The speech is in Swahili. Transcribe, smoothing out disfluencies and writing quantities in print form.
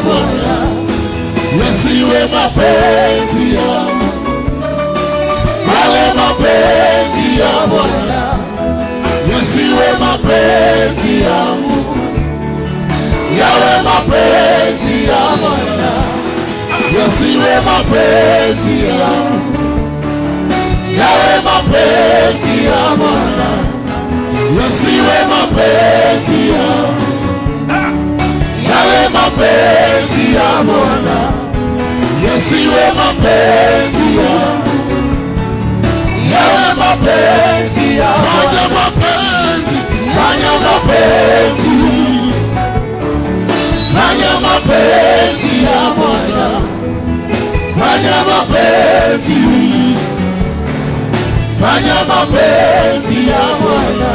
Bwana, yasiwe mapenzi yangu, yale mapenzi ya Bwana, yasiwe mapenzi yangu, yawe mapenzi ya Bwana, yasiwe mapenzi yangu, yawe mapenzi ya Bwana, yasiwe mapenzi yangu, yawe mapenzi ya Bwana, yasiwe mapenzi yangu, yawe mapenzi ya Bwana. Fanya mapenzi, fanya mapenzi ya Bwana, fanya mapenzi, fanya mapenzi ya Bwana.